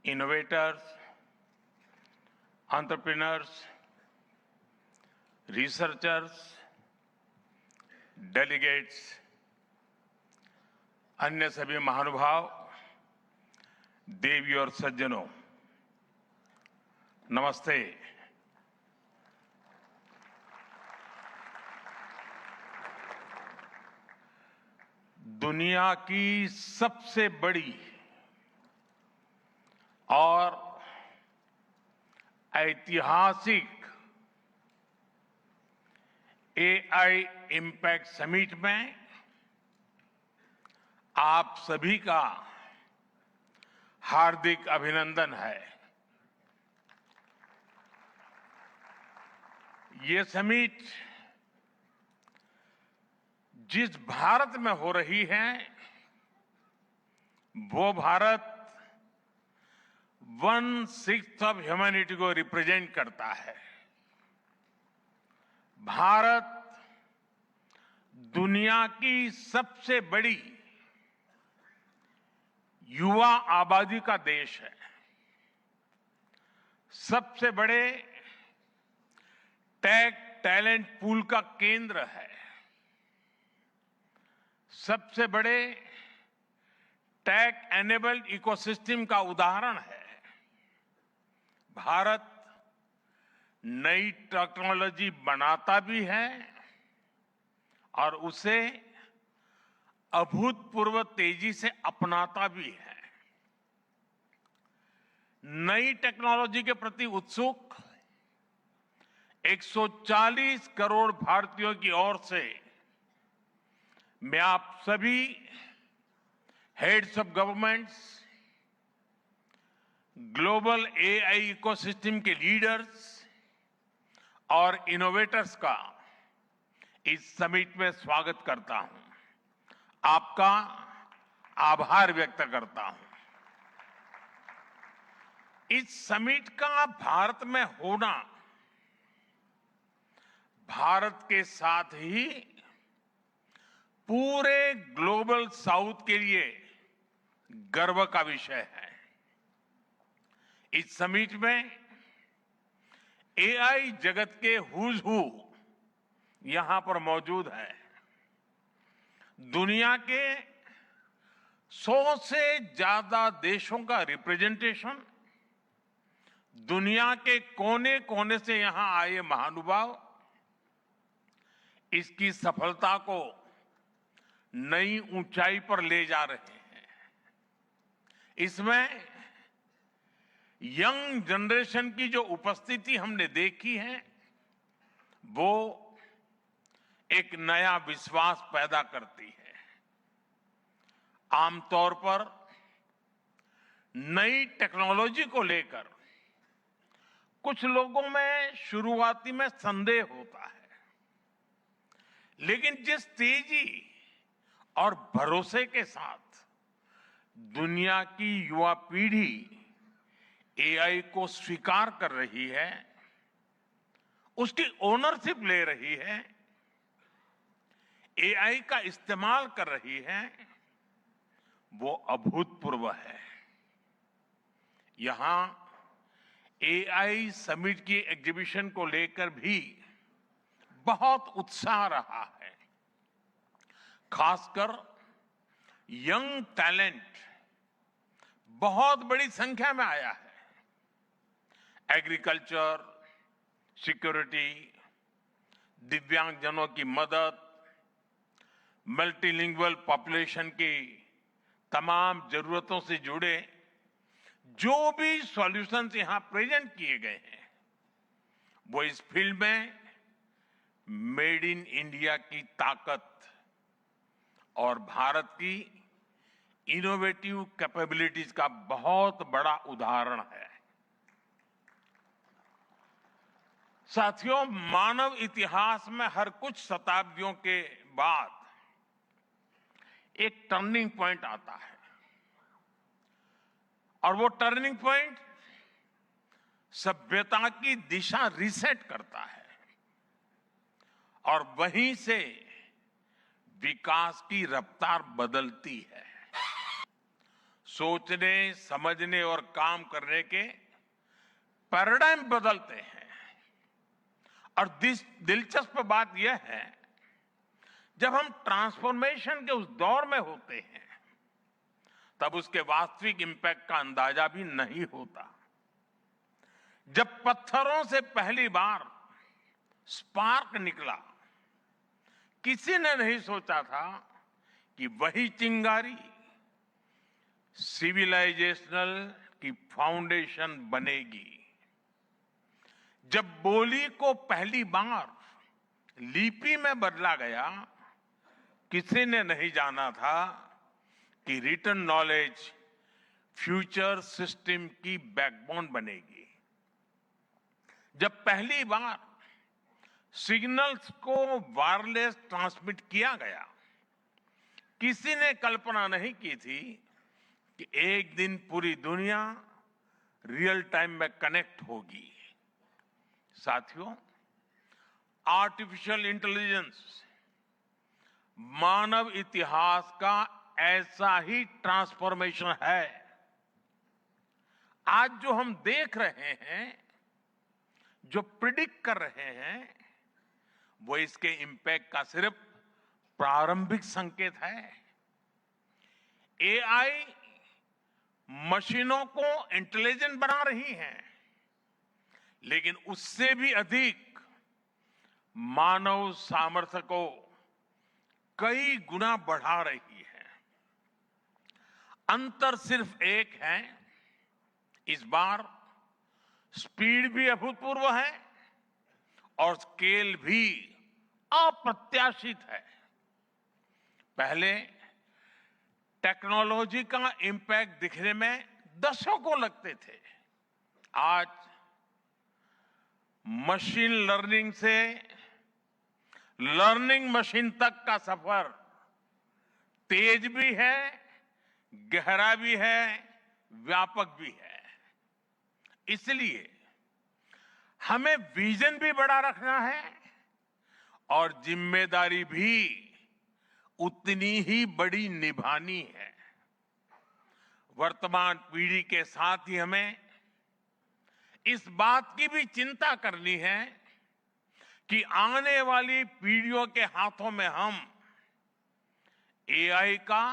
innovators, entrepreneurs, researchers, delegates, अन्य सभी महानुभाव, देवी और सज्जनों, नमस्ते। दुनिया की सबसे बड़ी और ऐतिहासिक एआई इम्पैक्ट समिट में आप सभी का हार्दिक अभिनंदन है। ये समिट जिस भारत में हो रही है, वो भारत 1/6 ऑफ ह्यूमैनिटी को रिप्रेजेंट करता है। भारत दुनिया की सबसे बड़ी युवा आबादी का देश है, सबसे बड़े टेक टैलेंट पूल का केंद्र है, सबसे बड़े टेक एनेबल्ड इकोसिस्टम का उदाहरण है। भारत नई टेक्नोलॉजी बनाता भी है और उसे अभूतपूर्व तेजी से अपनाता भी है। नई टेक्नोलॉजी के प्रति उत्सुक 140 करोड़ भारतीयों की ओर से मैं आप सभी heads of governments, global AI ecosystem के लीडर्स और इनोवेटर्स का इस समिट में स्वागत करता हूं, आपका आभार व्यक्त करता हूं। इस समिट का भारत में होना भारत के साथ ही पूरे ग्लोबल साउथ के लिए गर्व का विषय है। इस समिट में एआई जगत के हुज हू यहां पर मौजूद है। दुनिया के 100 से ज्यादा देशों का रिप्रेजेंटेशन, दुनिया के कोने कोने से यहां आए महानुभाव इसकी सफलता को नई ऊंचाई पर ले जा रहे हैं। इसमें यंग जनरेशन की जो उपस्थिति हमने देखी है, वो एक नया विश्वास पैदा करती है। आमतौर पर नई टेक्नोलॉजी को लेकर कुछ लोगों में शुरुआती में संदेह होता है, लेकिन जिस तेजी और भरोसे के साथ दुनिया की युवा पीढ़ी एआई को स्वीकार कर रही है, उसकी ओनरशिप ले रही है, एआई का इस्तेमाल कर रही है, वो अभूतपूर्व है। यहां एआई समिट की एग्जीबिशन को लेकर भी बहुत उत्साह रहा है। खासकर यंग टैलेंट बहुत बड़ी संख्या में आया है। एग्रीकल्चर, सिक्योरिटी, दिव्यांगजनों की मदद, मल्टीलिंगुअल पॉपुलेशन की तमाम जरूरतों से जुड़े जो भी सॉल्यूशंस यहां प्रेजेंट किए गए हैं, वो इस फील्ड में मेड इन इंडिया की ताकत और भारत की इनोवेटिव कैपेबिलिटीज का बहुत बड़ा उदाहरण है। साथियों, मानव इतिहास में हर कुछ शताब्दियों के बाद एक टर्निंग पॉइंट आता है, और वो टर्निंग पॉइंट सभ्यता की दिशा रीसेट करता है और वहीं से विकास की रफ्तार बदलती है। सोचने, समझने और काम करने के पैराडाइम बदलते हैं। और दिलचस्प बात यह है, जब हम ट्रांसफॉर्मेशन के उस दौर में होते हैं तब उसके वास्तविक इंपैक्ट का अंदाजा भी नहीं होता। जब पत्थरों से पहली बार स्पार्क निकला, किसी ने नहीं सोचा था कि वही चिंगारी सिविलाइजेशनल की फाउंडेशन बनेगी। जब बोली को पहली बार लिपि में बदला गया, किसी ने नहीं जाना था कि रिटन नॉलेज फ्यूचर सिस्टम की बैकबोन बनेगी। जब पहली बार सिग्नल्स को वायरलेस ट्रांसमिट किया गया, किसी ने कल्पना नहीं की थी कि एक दिन पूरी दुनिया रियल टाइम में कनेक्ट होगी। साथियों, आर्टिफिशियल इंटेलिजेंस मानव इतिहास का ऐसा ही ट्रांसफॉर्मेशन है। आज जो हम देख रहे हैं, जो प्रिडिक्ट कर रहे हैं, वो इसके इंपैक्ट का सिर्फ प्रारंभिक संकेत है। एआई मशीनों को इंटेलिजेंट बना रही है, लेकिन उससे भी अधिक मानव सामर्थ्य को कई गुना बढ़ा रही है। अंतर सिर्फ एक है, इस बार स्पीड भी अभूतपूर्व है और स्केल भी अप्रत्याशित है। पहले टेक्नोलॉजी का इंपैक्ट दिखने में दशकों लगते थे। आज मशीन लर्निंग से लर्निंग मशीन तक का सफर तेज भी है, गहरा भी है, व्यापक भी है। इसलिए हमें विजन भी बड़ा रखना है और जिम्मेदारी भी उतनी ही बड़ी निभानी है। वर्तमान पीढ़ी के साथ ही हमें इस बात की भी चिंता करनी है कि आने वाली पीढ़ियों के हाथों में हम एआई का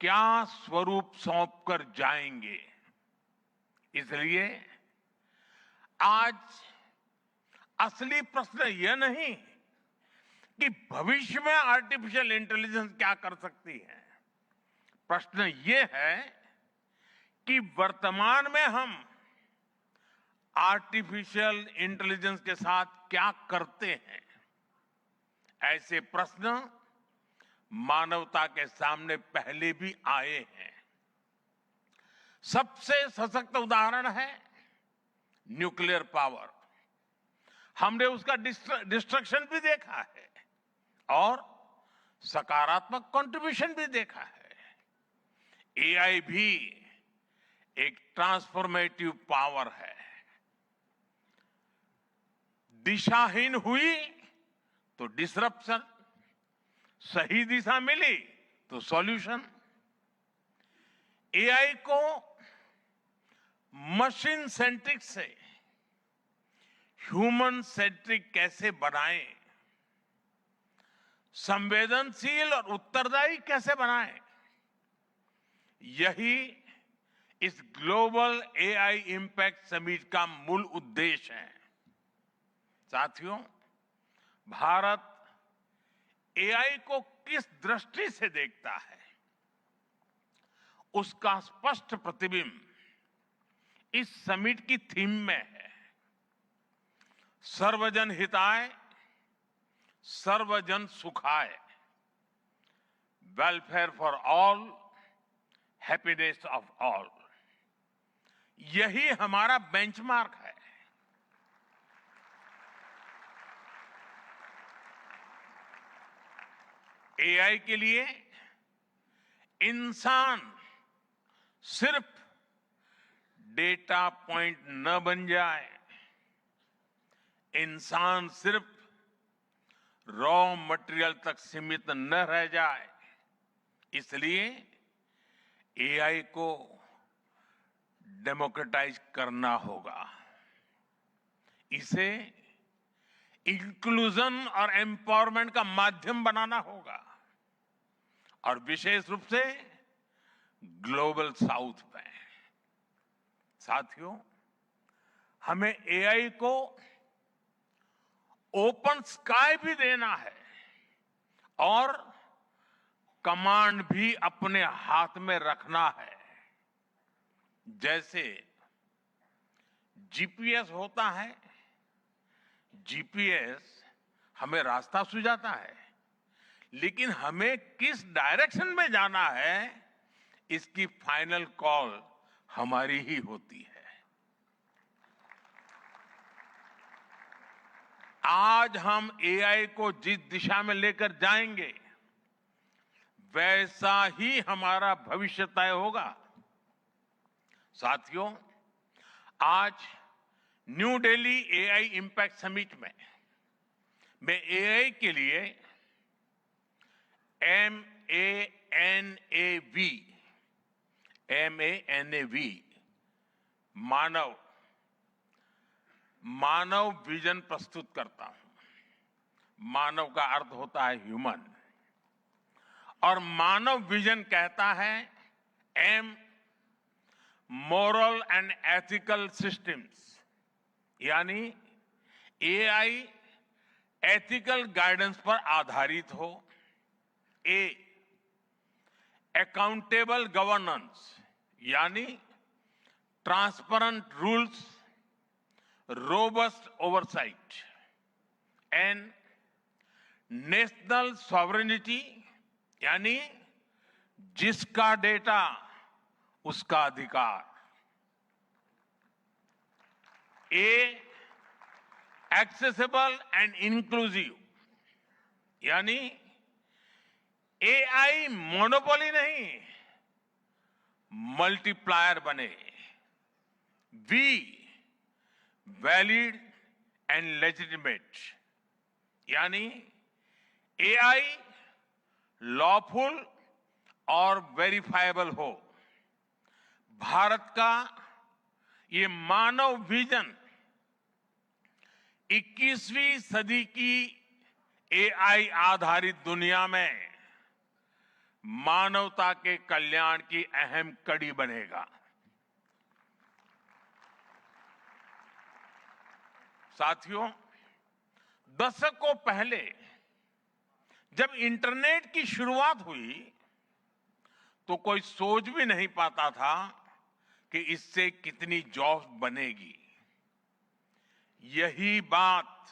क्या स्वरूप सौंप कर जाएंगे। इसलिए आज असली प्रश्न यह नहीं कि भविष्य में आर्टिफिशियल इंटेलिजेंस क्या कर सकती है। प्रश्न यह है कि वर्तमान में हम आर्टिफिशियल इंटेलिजेंस के साथ क्या करते हैं। ऐसे प्रश्न मानवता के सामने पहले भी आए हैं। सबसे सशक्त उदाहरण है न्यूक्लियर पावर। हमने उसका डिस्ट्रक्शन भी देखा है और सकारात्मक कंट्रीब्यूशन भी देखा है। एआई भी एक ट्रांसफॉर्मेटिव पावर है। दिशाहीन हुई तो डिसरप्शन, सही दिशा मिली तो सॉल्यूशन। एआई को मशीन सेंट्रिक से ह्यूमन सेंट्रिक कैसे बनाएं, संवेदनशील और उत्तरदायी कैसे बनाएं, यही इस ग्लोबल एआई इंपैक्ट समिट का मूल उद्देश्य है। साथियों, भारत एआई को किस दृष्टि से देखता है, उसका स्पष्ट प्रतिबिंब इस समिट की थीम में है। सर्वजन हिताय, सर्वजन सुखाय, welfare for all, happiness of all. यही हमारा बेंचमार्क है। एआई के लिए इंसान सिर्फ डेटा पॉइंट न बन जाए, इंसान सिर्फ रॉ मटेरियल तक सीमित न रह जाए। इसलिए एआई को डेमोक्रेटाइज करना होगा, इसे इंक्लूजन और एम्पावरमेंट का माध्यम बनाना होगा और विशेष रूप से ग्लोबल साउथ में। साथियों, हमें एआई को ओपन स्काई भी देना है और कमांड भी अपने हाथ में रखना है। जैसे जीपीएस होता है, जीपीएस हमें रास्ता सुझाता है, लेकिन हमें किस डायरेक्शन में जाना है इसकी फाइनल कॉल हमारी ही होती है। आज हम एआई को जिस दिशा में लेकर जाएंगे वैसा ही हमारा भविष्य तय होगा। साथियों, आज new Delhi AI impact summit में मैं एआई के लिए MANAV मानव विजन प्रस्तुत करता हूं। मानव का अर्थ होता है ह्यूमन, और मानव विजन कहता है M moral and ethical systems, यानी एआई एथिकल गाइडेंस पर आधारित हो। ए अकाउंटेबल गवर्नेंस, यानी transparent rules, robust oversight. And national sovereignty, यानी जिसका डेटा उसका अधिकार। ए एक्सेसिबल एंड इंक्लूसिव, यानी एआई मोनोपोली नहीं, मल्टीप्लायर बने। वी वैलिड एंड लेजिटिमेट, यानी एआई लॉफुल और वेरीफाइबल हो। भारत का ये मानव विजन 21वीं सदी की एआई आधारित दुनिया में मानवता के कल्याण की अहम कड़ी बनेगा। साथियों, दशकों पहले जब इंटरनेट की शुरुआत हुई तो कोई सोच भी नहीं पाता था कि इससे कितनी जॉब्स बनेगी। यही बात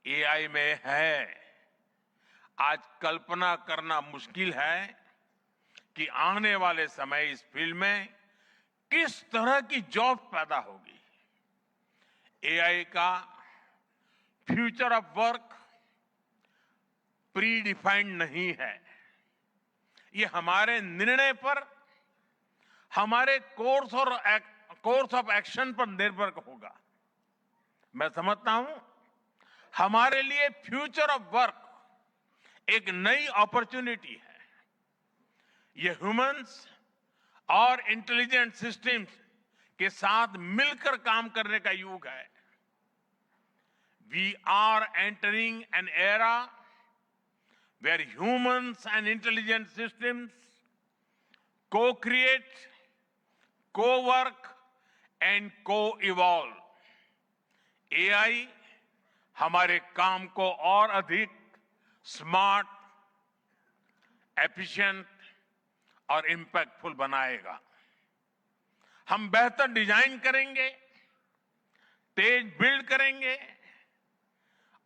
एआई में है। आज कल्पना करना मुश्किल है कि आने वाले समय इस फील्ड में किस तरह की जॉब पैदा होगी। एआई का future of work pre defined नहीं है। ये हमारे निर्णय पर, हमारे कोर्स ऑफ एक्शन पर निर्भर होगा। मैं समझता हूं हमारे लिए फ्यूचर ऑफ वर्क एक नई अपॉर्चुनिटी है। ये ह्यूमंस और इंटेलिजेंट सिस्टम्स के साथ मिलकर काम करने का युग है। We are entering an era where humans and intelligent systems co-create, co-work and co-evolve. AI हमारे काम को और अधिक स्मार्ट, एफिशिएंट और इंपैक्टफुल बनाएगा। हम बेहतर डिजाइन करेंगे, तेज बिल्ड करेंगे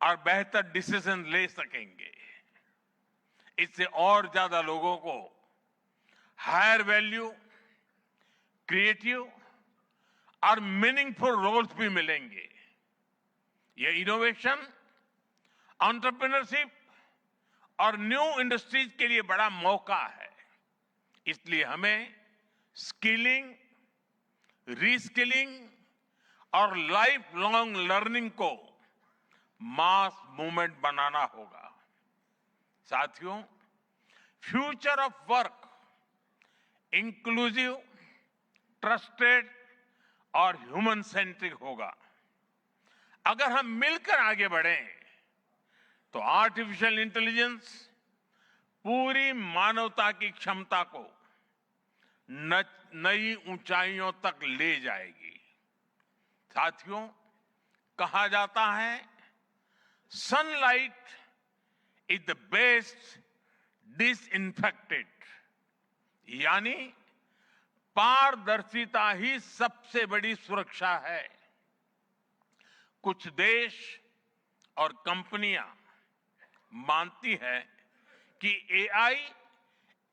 और बेहतर डिसीजन ले सकेंगे। इससे और ज्यादा लोगों को हायर वैल्यू, क्रिएटिव और मीनिंगफुल रोल्स भी मिलेंगे। ये इनोवेशन, एंटरप्रेन्योरशिप और न्यू इंडस्ट्रीज के लिए बड़ा मौका है। इसलिए हमें स्किलिंग, रीस्किलिंग और लाइफ लॉन्ग लर्निंग को मास मूवमेंट बनाना होगा। साथियों, future of work inclusive, trusted और ह्यूमन सेंट्रिक होगा। अगर हम मिलकर आगे बढ़ें तो आर्टिफिशियल इंटेलिजेंस पूरी मानवता की क्षमता को नई ऊंचाइयों तक ले जाएगी। साथियों, कहा जाता है sunlight is the best disinfectant, यानी पारदर्शिता ही सबसे बड़ी सुरक्षा है। कुछ देश और कंपनियां मानती है कि एआई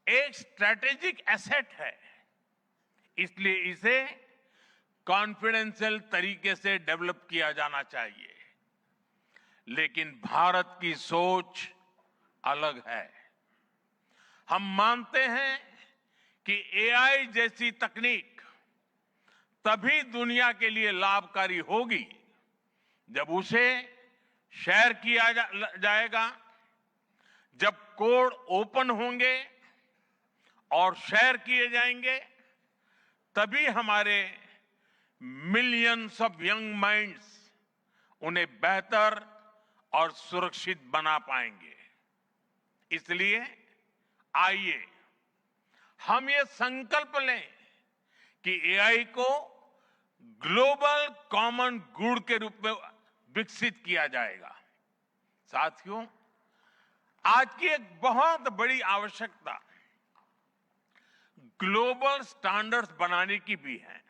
एक स्ट्रैटेजिक एसेट है, इसलिए इसे कॉन्फिडेंशियल तरीके से डेवलप किया जाना चाहिए। लेकिन भारत की सोच अलग है। हम मानते हैं कि एआई जैसी तकनीक तभी दुनिया के लिए लाभकारी होगी जब उसे शेयर किया जाएगा, जब कोड ओपन होंगे और शेयर किए जाएंगे, तभी हमारे मिलियंस ऑफ यंग माइंड्स उन्हें बेहतर और सुरक्षित बना पाएंगे। इसलिए आइए हम ये संकल्प लें कि एआई को ग्लोबल कॉमन गुड के रूप में विकसित किया जाएगा। साथियों, आज की एक बहुत बड़ी आवश्यकता ग्लोबल स्टैंडर्ड्स बनाने की भी है।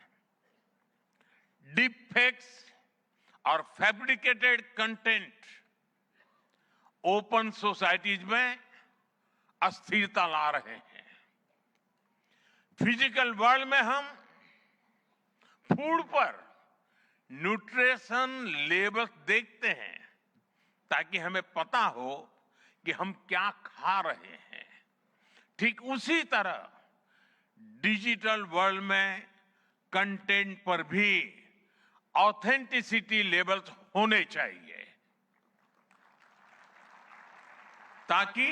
डीप फेक्स और फैब्रिकेटेड कंटेंट ओपन सोसाइटीज में अस्थिरता ला रहे हैं। फिजिकल वर्ल्ड में हम फूड पर न्यूट्रिशन लेबल्स देखते हैं ताकि हमें पता हो कि हम क्या खा रहे हैं। ठीक उसी तरह डिजिटल वर्ल्ड में कंटेंट पर भी ऑथेंटिसिटी लेबल्स होने चाहिए ताकि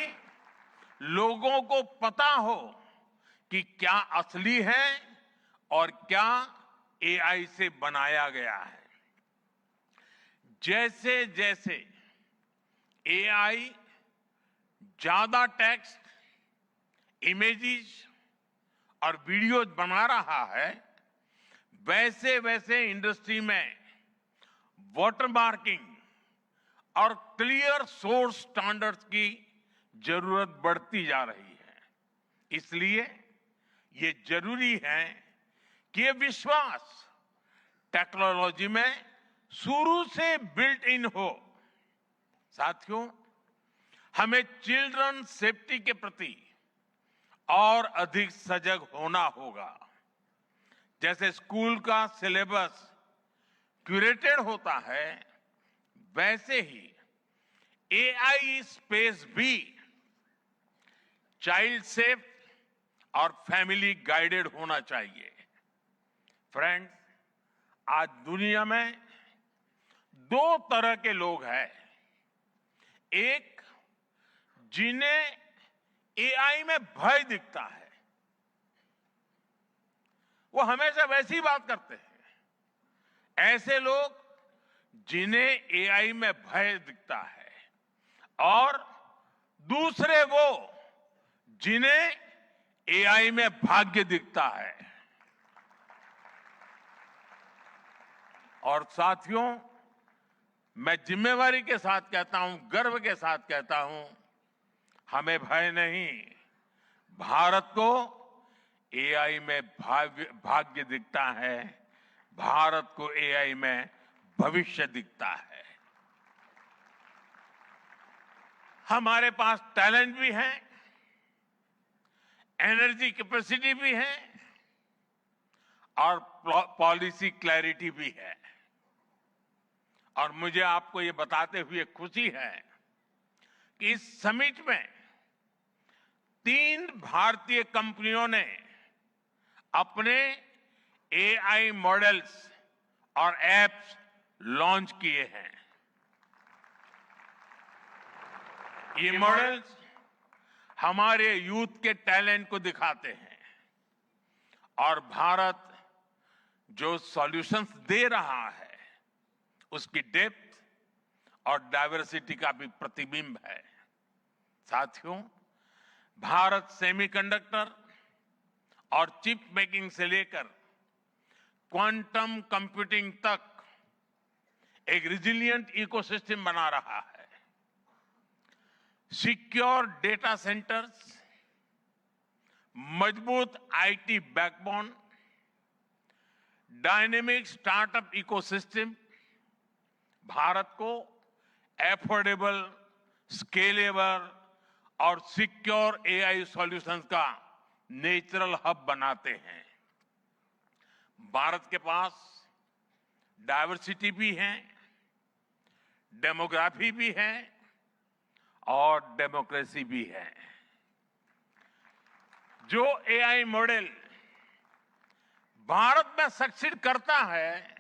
लोगों को पता हो कि क्या असली है और क्या एआई से बनाया गया है। जैसे जैसे एआई ज्यादा टेक्स्ट, इमेजेस और वीडियोज बना रहा है, वैसे वैसे इंडस्ट्री में वाटरमार्किंग और क्लियर सोर्स स्टैंडर्ड्स की जरूरत बढ़ती जा रही है। इसलिए ये जरूरी है कि ये विश्वास टेक्नोलॉजी में शुरू से बिल्ट इन हो। साथियों, हमें चिल्ड्रन सेफ्टी के प्रति और अधिक सजग होना होगा। जैसे स्कूल का सिलेबस क्यूरेटेड होता है, वैसे ही एआई स्पेस भी चाइल्ड सेफ और फैमिली गाइडेड होना चाहिए। फ्रेंड्स, आज दुनिया में दो तरह के लोग हैं। एक, जिन्हें एआई में भय दिखता है, वो हमेशा वैसी बात करते हैं। ऐसे लोग जिन्हें एआई में भय दिखता है, और दूसरे वो जिन्हें एआई में भाग्य दिखता है। और साथियों, मैं जिम्मेवारी के साथ कहता हूं, गर्व के साथ कहता हूं, हमें भय नहीं, भारत को एआई में भाग्य दिखता है, भारत को एआई में भविष्य दिखता है। हमारे पास टैलेंट भी है, एनर्जी कैपेसिटी भी है और पॉलिसी क्लैरिटी भी है। और मुझे आपको ये बताते हुए खुशी है कि इस समिट में 3 भारतीय कंपनियों ने अपने एआई मॉडल्स और एप्स लॉन्च किए हैं। ये मॉडल्स हमारे यूथ के टैलेंट को दिखाते हैं। और भारत जो सॉल्यूशंस दे रहा है उसकी डेप्थ और डाइवर्सिटी का भी प्रतिबिंब है। साथियों, भारत सेमीकंडक्टर और चिप मेकिंग से लेकर क्वांटम कंप्यूटिंग तक एक रिजिलिएंट इकोसिस्टम बना रहा है। सिक्योर डेटा सेंटर्स, मजबूत IT backbone, dynamic startup ecosystem Bharat को एफोर्डेबल, स्केलेबल और सिक्योर एआई सॉल्यूशंस का नेचुरल हब बनाते हैं। भारत के पास डाइवर्सिटी भी है, डेमोग्राफी भी है और डेमोक्रेसी भी है। जो एआई मॉडल भारत में सक्सीड करता है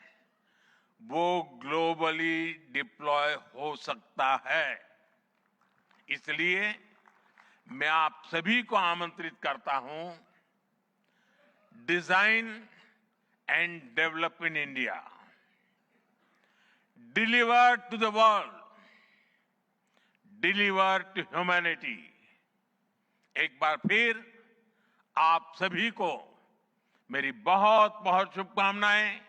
वो ग्लोबली डिप्लॉय हो सकता है। इसलिए मैं आप सभी को आमंत्रित करता हूं, design and develop in India, deliver to the world, deliver to humanity. एक बार फिर आप सभी को मेरी बहुत बहुत शुभकामनाएं।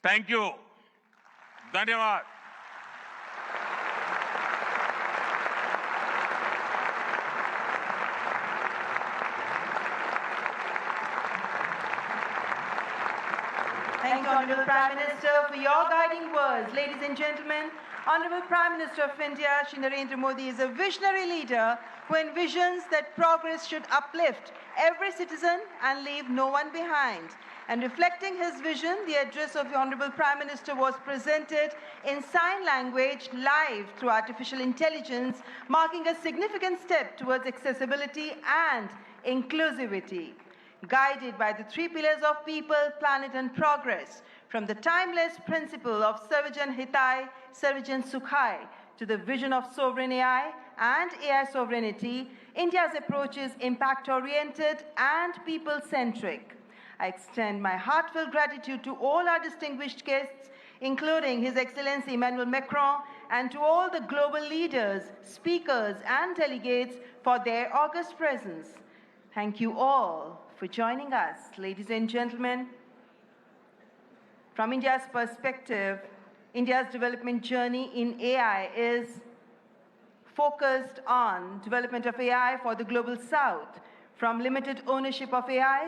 थैंक यू, धन्यवाद। Thank you, Honorable Prime Minister, for your guiding words. Ladies and gentlemen, Honorable Prime Minister of India, Shri Narendra Modi, is a visionary leader who envisions that progress should uplift every citizen and leave no one behind. And reflecting his vision, the address of the Honorable Prime Minister was presented in sign language live through artificial intelligence, marking a significant step towards accessibility and inclusivity. Guided by the three pillars of people, planet and progress, from the timeless principle of Sarvajan Hitai, Sarvajan Sukhai, to the vision of sovereign AI and AI sovereignty, India's approach is impact-oriented and people-centric. I extend my heartfelt gratitude to all our distinguished guests, including His Excellency Emmanuel Macron, and to all the global leaders, speakers, and delegates for their august presence. Thank you all for joining us. Ladies and gentlemen, from India's perspective, India's development journey in AI is focused on development of AI for the global south, from limited ownership of AI